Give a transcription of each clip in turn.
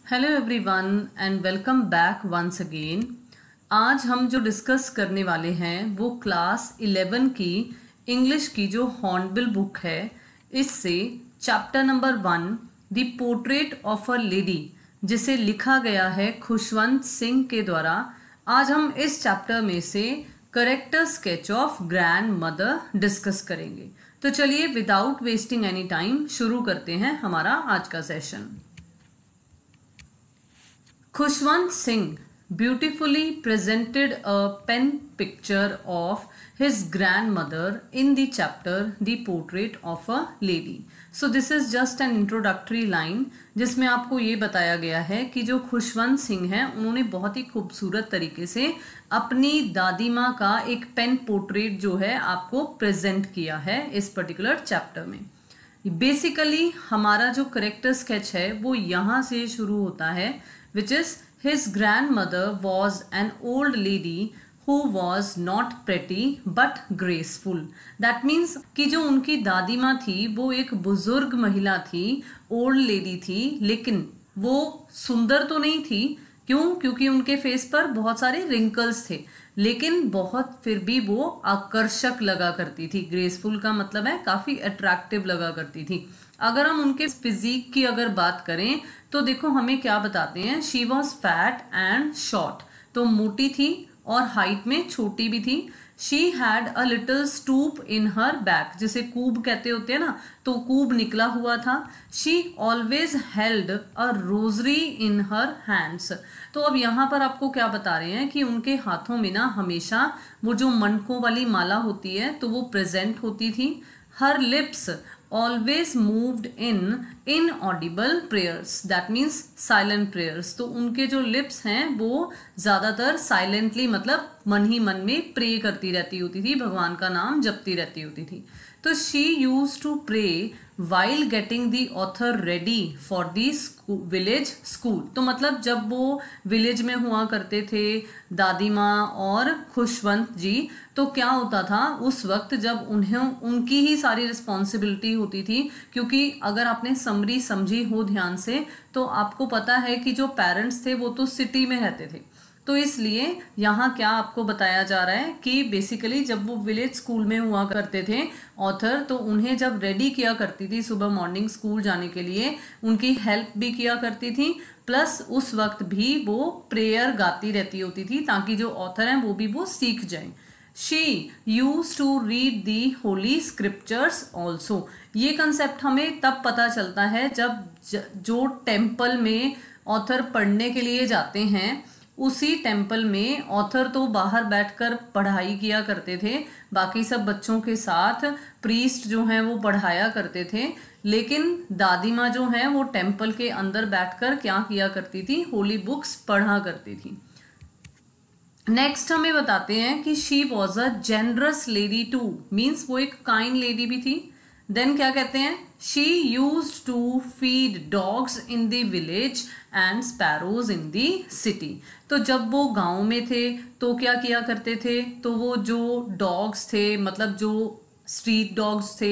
Hello everyone and welcome back once again. आज हम जो डिस्कस करने वाले हैं वो क्लास 11 की इंग्लिश की जो हॉर्नबिल बुक है, इससे chapter number 1 the portrait of a lady, जिसे लिखा गया है खुशवंत सिंह के द्वारा। आज हम इस चैप्टर में से character sketch of grand mother discuss करेंगे। तो चलिए विदाउट वेस्टिंग एनी टाइम शुरू करते हैं हमारा आज का session. Khushwant Singh beautifully presented a pen picture of his grandmother in the chapter The Portrait of a Lady. So this is just an introductory line जिसमें आपको ये बताया गया है कि जो खुशवंत सिंह हैं उन्होंने बहुत ही खूबसूरत तरीके से अपनी दादी माँ का एक पेन पोर्ट्रेट जो है आपको प्रेजेंट किया है इस पर्टिकुलर चैप्टर में। बेसिकली हमारा जो करेक्टर स्केच है वो यहाँ से शुरू होता है, which is his grandmother was an old lady who was not pretty but graceful. That means कि जो उनकी दादी माँ थी वो एक बुजुर्ग महिला थी, ओल्ड लेडी थी, लेकिन वो सुंदर तो नहीं थी। क्यों? क्योंकि उनके फेस पर बहुत सारे रिंकल्स थे, लेकिन बहुत फिर भी वो आकर्षक लगा करती थी। ग्रेसफुल का मतलब है काफी अट्रैक्टिव लगा करती थी। अगर हम उनके फिजिक की अगर बात करें तो देखो हमें क्या बताते हैं, she was fat and short, तो मोटी थी और हाइट में छोटी भी थी। She had a little stoop in her back, जिसे कूब कहते होते हैं ना, तो कूब निकला हुआ था। She always held a rosary in her hands. तो अब यहाँ पर आपको क्या बता रहे हैं कि उनके हाथों में ना हमेशा वो जो मनकों वाली माला होती है तो वो प्रेजेंट होती थी। हर lips always moved in inaudible prayers, that means silent prayers। तो उनके जो लिप्स हैं वो ज्यादातर साइलेंटली मतलब मन ही मन में प्रे करती रहती होती थी, भगवान का नाम जपती रहती होती थी। तो she used to pray while getting the author ready for the village school। तो मतलब जब वो विलेज में हुआ करते थे दादी माँ और खुशवंत जी, तो क्या होता था उस वक्त जब उन्हें उनकी ही सारी रिस्पॉन्सिबिलिटी होती थी। क्योंकि अगर आपने समरी समझी हो ध्यान से तो आपको पता है कि जो पेरेंट्स थे वो तो सिटी में रहते थे, तो इसलिए यहाँ क्या आपको बताया जा रहा है कि बेसिकली जब वो विलेज स्कूल में हुआ करते थे ऑथर, तो उन्हें जब रेडी किया करती थी सुबह मॉर्निंग स्कूल जाने के लिए, उनकी हेल्प भी किया करती थी, प्लस उस वक्त भी वो प्रेयर गाती रहती होती थी ताकि जो ऑथर हैं वो भी वो सीख जाएं। She used to read the holy scriptures also। ये कंसेप्ट हमें तब पता चलता है जब जो टेम्पल में ऑथर पढ़ने के लिए जाते हैं, उसी टेम्पल में ऑथर तो बाहर बैठकर पढ़ाई किया करते थे, बाकी सब बच्चों के साथ प्रीस्ट जो हैं वो पढ़ाया करते थे, लेकिन दादी माँ जो हैं वो टेम्पल के अंदर बैठकर क्या किया करती थी, होली बुक्स पढ़ा करती थी। नेक्स्ट हमें बताते हैं कि she was a generous lady too, means वो एक काइंड लेडी भी थी। देन क्या कहते हैं, she used to feed dogs in the village and sparrows in the city. तो जब वो गांव में थे तो क्या किया करते थे, तो वो जो डॉग्स थे मतलब जो स्ट्रीट डॉग्स थे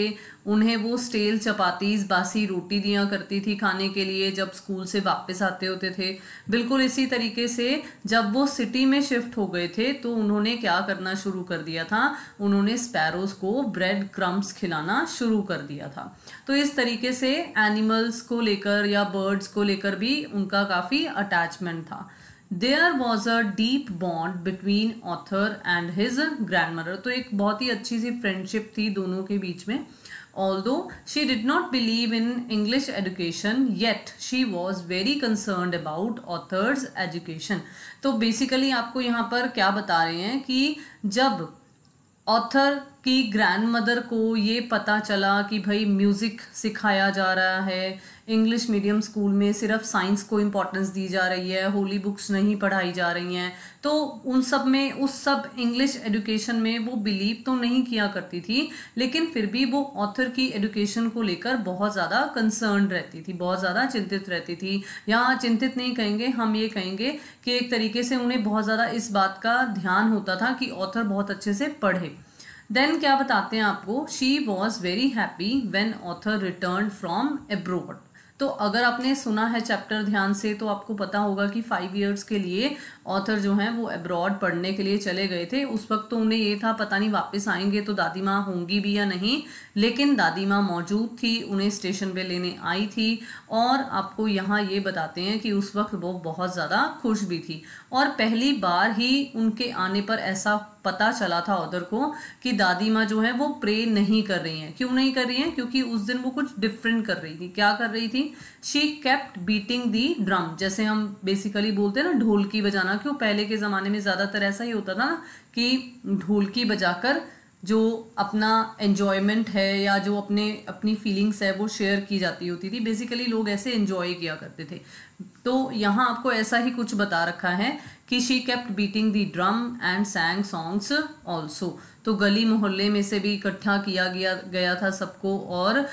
उन्हें वो स्टेल चपातीज बासी रोटी दिया करती थी खाने के लिए जब स्कूल से वापस आते होते थे। बिल्कुल इसी तरीके से जब वो सिटी में शिफ्ट हो गए थे तो उन्होंने क्या करना शुरू कर दिया था, उन्होंने स्पैरोज को ब्रेड क्रम्स खिलाना शुरू कर दिया था। तो इस तरीके से एनिमल्स को लेकर या बर्ड्स को लेकर भी उनका काफ़ी अटैचमेंट था। There was a deep bond between author and his grandmother। तो एक बहुत ही अच्छी सी फ्रेंडशिप थी दोनों के बीच में। Although she did not believe in English education, yet she was very concerned about author's education। तो बेसिकली आपको यहाँ पर क्या बता रहे हैं कि जब ऑथर की ग्रैंडमदर को ये पता चला कि भाई म्यूज़िक सिखाया जा रहा है, इंग्लिश मीडियम स्कूल में सिर्फ साइंस को इम्पोर्टेंस दी जा रही है, होली बुक्स नहीं पढ़ाई जा रही हैं, तो उन सब में उस सब इंग्लिश एजुकेशन में वो बिलीव तो नहीं किया करती थी, लेकिन फिर भी वो ऑथर की एजुकेशन को लेकर बहुत ज़्यादा कंसर्न रहती थी, बहुत ज़्यादा चिंतित रहती थी। यहाँ चिंतित नहीं कहेंगे, हम ये कहेंगे कि एक तरीके से उन्हें बहुत ज़्यादा इस बात का ध्यान होता था कि ऑथर बहुत अच्छे से पढ़े। देन क्या बताते हैं आपको, she was very happy when author return from abroad. तो अगर आपने सुना है चैप्टर ध्यान से तो आपको पता होगा कि 5 इयर्स के लिए ऑथर जो हैं वो अब्रॉड पढ़ने के लिए चले गए थे। उस वक्त तो उन्हें ये था पता नहीं वापस आएंगे तो दादी माँ होंगी भी या नहीं, लेकिन दादी माँ मौजूद थी, उन्हें स्टेशन पे लेने आई थी। और आपको यहाँ ये बताते हैं कि उस वक्त वो बहुत ज़्यादा खुश भी थी और पहली बार ही उनके आने पर ऐसा पता चला था ऑथर को कि दादी माँ जो है वो प्रे नहीं कर रही हैं। क्यों नहीं कर रही हैं? क्योंकि उस दिन वो कुछ डिफरेंट कर रही थी। क्या कर रही थी? She kept beating the drum, जैसे हम बेसिकली बोलते हैं ना ढोलकी बजाना। क्यों? पहले के ज़माने में ज़्यादातर ऐसा ही होता था ना कि ढोलकी बजाकर जो अपना एन्जॉयमेंट है या जो अपनी फीलिंग्स है वो शेयर की जाती होती थी। बेसिकली लोग ऐसे एन्जॉय किया करते थे। तो यहाँ आपको ऐसा ही कुछ बता रखा है कि she kept beating the drum and सैंग songs also. तो गली मोहल्ले में से भी इकट्ठा किया गया था सबको और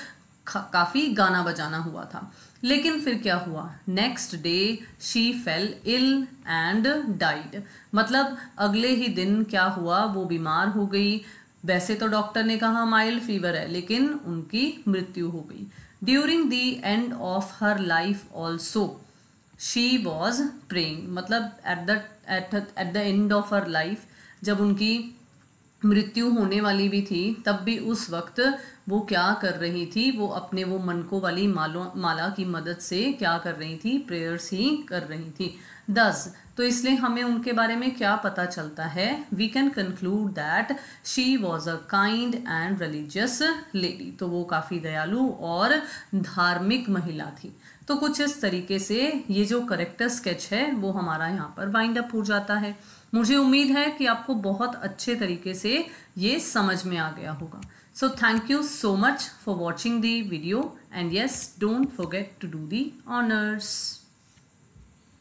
काफ़ी गाना बजाना हुआ था। लेकिन फिर क्या हुआ? Next day she fell ill and died. मतलब अगले ही दिन क्या हुआ? वो बीमार हो गई। वैसे तो डॉक्टर ने कहा माइल्ड फीवर है, लेकिन उनकी मृत्यु हो गई। During the end of her life also she was praying. मतलब at the end of her life, जब उनकी मृत्यु होने वाली भी थी, तब भी उस वक्त वो क्या कर रही थी? वो अपने वो मनको वाली माला की मदद से क्या कर रही थी? प्रेयर्स ही कर रही थी। 10 तो इसलिए हमें उनके बारे में क्या पता चलता है? We can conclude that she was a kind and religious lady. तो वो काफ़ी दयालु और धार्मिक महिला थी। तो कुछ इस तरीके से ये जो करेक्टर स्केच है वो हमारा यहाँ पर वाइंड अप हो जाता है। मुझे उम्मीद है कि आपको बहुत अच्छे तरीके से ये समझ में आ गया होगा। So thank you so much for watching the video, and yes, don't forget to do the honors.